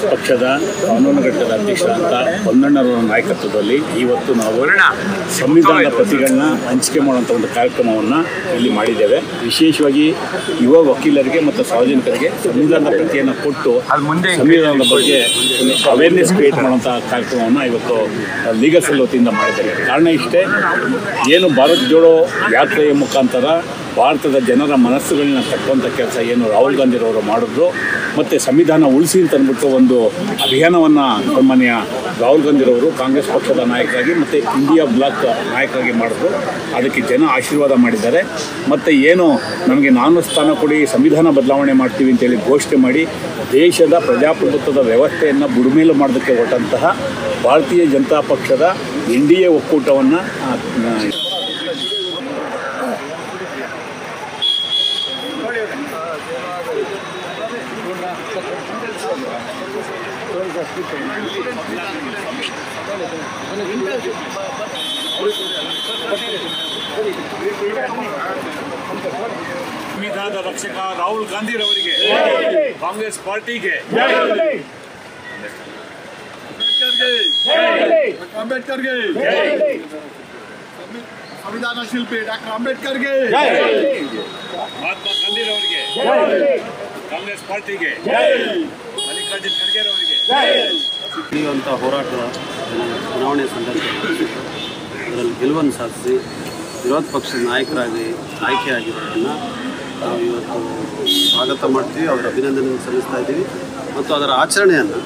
ಪಕ್ಷದ ಕಾನೂನು ಘಟಕದ ಅಧ್ಯಕ್ಷರಾದ ಹೊನ್ನಣ್ಣರವರ ನಾಯಕತ್ವದಲ್ಲಿ ಇವತ್ತು ನಾವು ಸಂವಿಧಾನದ ಪ್ರತಿಗಳನ್ನ ಹಂಚಿಕೆ ಮಾಡುವಂಥ ಒಂದು ಕಾರ್ಯಕ್ರಮವನ್ನು ಇಲ್ಲಿ ಮಾಡಿದ್ದೇವೆ. ವಿಶೇಷವಾಗಿ ಯುವ ವಕೀಲರಿಗೆ ಮತ್ತು ಸಾರ್ವಜನಿಕರಿಗೆ ಸಂವಿಧಾನದ ಪ್ರತಿಯನ್ನು ಕೊಟ್ಟು ಸಂವಿಧಾನದ ಬಗ್ಗೆ ಅವೇರ್ನೆಸ್ ಕ್ರಿಯೇಟ್ ಮಾಡುವಂಥ ಕಾರ್ಯಕ್ರಮವನ್ನು ಇವತ್ತು ಲೀಗಲ್ ಸೆಲ್ ವತಿಯಿಂದ ಮಾಡಿದ್ದೇವೆ. ಕಾರಣ ಇಷ್ಟೇ, ಏನು ಭಾರತ್ ಜೋಡೋ ಯಾತ್ರೆಯ ಮುಖಾಂತರ ಭಾರತದ ಜನರ ಮನಸ್ಸುಗಳನ್ನ ತಟ್ಟುವಂಥ ಕೆಲಸ ಏನು ರಾಹುಲ್ ಗಾಂಧಿರವರು ಮಾಡಿದ್ರು, ಮತ್ತು ಸಂವಿಧಾನ ಉಳಿಸಿ ಅಂತ ಅಂದ್ಬಿಟ್ಟು ಒಂದು ಅಭಿಯಾನವನ್ನು ಸನ್ಮಾನ್ಯ ರಾಹುಲ್ ಗಾಂಧಿರವರು ಕಾಂಗ್ರೆಸ್ ಪಕ್ಷದ ನಾಯಕರಾಗಿ ಮತ್ತು ಇಂಡಿಯಾ ಬ್ಲಾಕ್ ನಾಯಕರಾಗಿ ಮಾಡಿದ್ರು. ಅದಕ್ಕೆ ಜನ ಆಶೀರ್ವಾದ ಮಾಡಿದ್ದಾರೆ. ಮತ್ತು ಏನು ನಮಗೆ 4 ಸ್ಥಾನ ಕೊಡಿ, ಸಂವಿಧಾನ ಬದಲಾವಣೆ ಮಾಡ್ತೀವಿ ಅಂತೇಳಿ ಘೋಷಣೆ ಮಾಡಿ ದೇಶದ ಪ್ರಜಾಪ್ರಭುತ್ವದ ವ್ಯವಸ್ಥೆಯನ್ನು ಬುಡಮೇಲು ಮಾಡೋದಕ್ಕೆ ಹೊರಟಂತಹ ಭಾರತೀಯ ಜನತಾ ಪಕ್ಷದ NDA ಒಕ್ಕೂಟವನ್ನು ಸಂವಿಧಾನದ ರಕ್ಷಕ ರಾಹುಲ್ ಗಾಂಧಿರವರಿಗೆ, ಕಾಂಗ್ರೆಸ್ ಪಾರ್ಟಿಗೆ, ಅಂಬೇಡ್ಕರ್ಗೆ, ಸಂವಿಧಾನ ಶಿಲ್ಪಿ ಡಾಕ್ಟರ್ ಅಂಬೇಡ್ಕರ್ಗೆ, ಮಹಾತ್ಮ ಗಾಂಧಿರವರಿಗೆ, ಕಾಂಗ್ರೆಸ್ ಪಾರ್ಟಿಗೆ, ಮಲ್ಲಿಕಾರ್ಜುನ್ ಖರ್ಗೆರವರಿಗೆ ನಡೆಯುವಂಥ ಹೋರಾಟದ ಚುನಾವಣೆ ಸಂದರ್ಭದಲ್ಲಿ ಅದರಲ್ಲಿ ಗೆಲುವನ್ನು ಸಾಧಿಸಿ ವಿರೋಧ ಪಕ್ಷದ ನಾಯಕರಾಗಿ ಆಯ್ಕೆಯಾಗಿರೋದನ್ನು ನಾವು ಇವತ್ತು ಸ್ವಾಗತ ಮಾಡ್ತೀವಿ, ಅವರ ಅಭಿನಂದನೆ ಸಲ್ಲಿಸ್ತಾ ಇದ್ದೀವಿ. ಮತ್ತು ಅದರ ಆಚರಣೆಯನ್ನು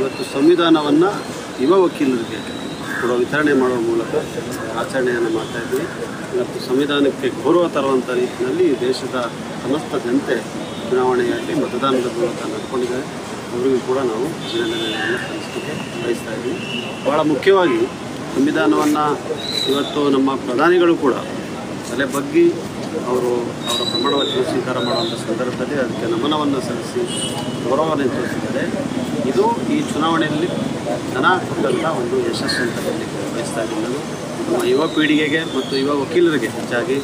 ಇವತ್ತು ಸಂವಿಧಾನವನ್ನು ಯುವ ವಕೀಲರಿಗೆ ಕೂಡ ವಿತರಣೆ ಮಾಡುವ ಮೂಲಕ ಆಚರಣೆಯನ್ನು ಮಾಡ್ತಾಯಿದ್ದೀವಿ. ಇವತ್ತು ಸಂವಿಧಾನಕ್ಕೆ ಗೌರವ ತರುವಂಥ ನಿಟ್ಟಿನಲ್ಲಿ ದೇಶದ ಸಮಸ್ತ ಜನತೆ ಚುನಾವಣೆಯಲ್ಲಿ ಮತದಾನದ ಮೂಲಕ ನಡ್ಕೊಂಡಿದ್ದಾರೆ. ಅವರಿಗೂ ಕೂಡ ನಾವು ಅಭಿನಂದನೆಯನ್ನು ಸಲ್ಲಿಸಲಿಕ್ಕೆ ಬಯಸ್ತಾ ಇದ್ದೀವಿ. ಭಾಳ ಮುಖ್ಯವಾಗಿ ಸಂವಿಧಾನವನ್ನು ಇವತ್ತು ನಮ್ಮ ಪ್ರಧಾನಿಗಳು ಕೂಡ ತಲೆ ಬಗ್ಗಿ ಅವರ ಪ್ರಮಾಣ ವಚನ ಸ್ವೀಕಾರ ಮಾಡುವಂಥ ಸಂದರ್ಭದಲ್ಲಿ ಅದಕ್ಕೆ ನಮನವನ್ನು ಸಲ್ಲಿಸಿ ಗೌರವವನ್ನು ತೋರಿಸಿದ್ದಾರೆ. ಇದು ಈ ಚುನಾವಣೆಯಲ್ಲಿ ಜನ ಕೊಟ್ಟಂಥ ಒಂದು ಯಶಸ್ಸು ಅಂತ ಹೇಳಲಿಕ್ಕೆ ಬಯಸ್ತಾ ಇದ್ದೀನಿ. ನಾನು ನಮ್ಮ ಯುವ ಪೀಳಿಗೆಗೆ ಮತ್ತು ಯುವ ವಕೀಲರಿಗೆ ಹೆಚ್ಚಾಗಿ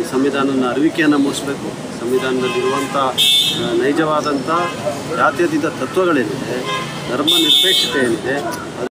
ಈ ಸಂವಿಧಾನದ ಅರಿವಿಕೆಯನ್ನು ಮೂಡಿಸಬೇಕು. ಸಂವಿಧಾನದಲ್ಲಿರುವಂಥ ನೈಜವಾದಂಥ ಜಾತ್ಯತೀತ ತತ್ವಗಳೇನಿದೆ, ಧರ್ಮ ನಿರಪೇಕ್ಷತೆ ಏನಿದೆ